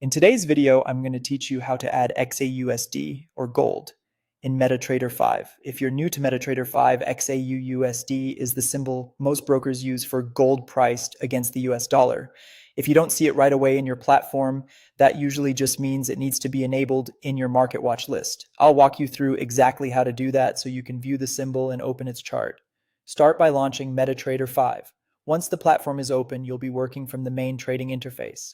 In today's video, I'm going to teach you how to add XAUUSD, or gold, in MetaTrader 5. If you're new to MetaTrader 5, XAUUSD is the symbol most brokers use for gold priced against the US dollar. If you don't see it right away in your platform, that usually just means it needs to be enabled in your market watch list. I'll walk you through exactly how to do that so you can view the symbol and open its chart. Start by launching MetaTrader 5. Once the platform is open, you'll be working from the main trading interface.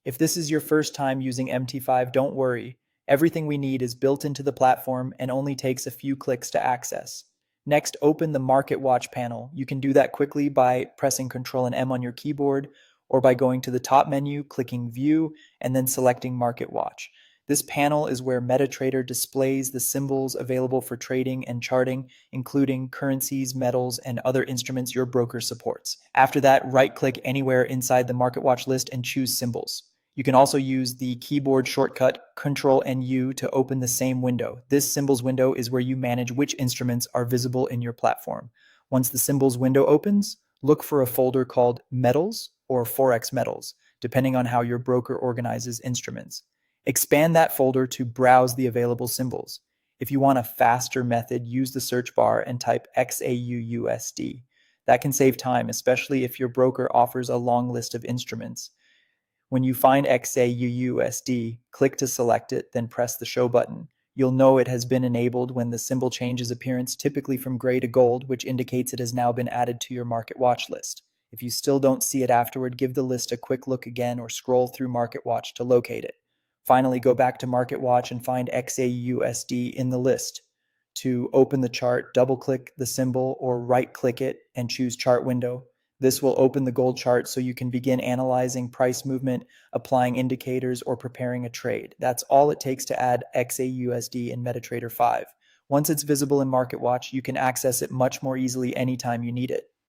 If this is your first time using MT5, don't worry. Everything we need is built into the platform and only takes a few clicks to access. Next, open the Market Watch panel. You can do that quickly by pressing Ctrl and M on your keyboard, or by going to the top menu, clicking View, and then selecting Market Watch. This panel is where MetaTrader displays the symbols available for trading and charting, including currencies, metals, and other instruments your broker supports. After that, right-click anywhere inside the Market Watch list and choose Symbols. You can also use the keyboard shortcut Ctrl and U to open the same window. This Symbols window is where you manage which instruments are visible in your platform. Once the Symbols window opens, look for a folder called Metals or Forex Metals, depending on how your broker organizes instruments. Expand that folder to browse the available symbols. If you want a faster method, use the search bar and type XAUUSD. That can save time, especially if your broker offers a long list of instruments. When you find XAUUSD, click to select it, then press the Show button. You'll know it has been enabled when the symbol changes appearance, typically from gray to gold, which indicates it has now been added to your market watch list. If you still don't see it afterward, give the list a quick look again or scroll through Market Watch to locate it. Finally, go back to Market Watch and find XAUUSD in the list. To open the chart, double-click the symbol or right-click it and choose Chart Window. This will open the gold chart so you can begin analyzing price movement, applying indicators, or preparing a trade. That's all it takes to add XAUUSD in MetaTrader 5. Once it's visible in Market Watch, you can access it much more easily anytime you need it.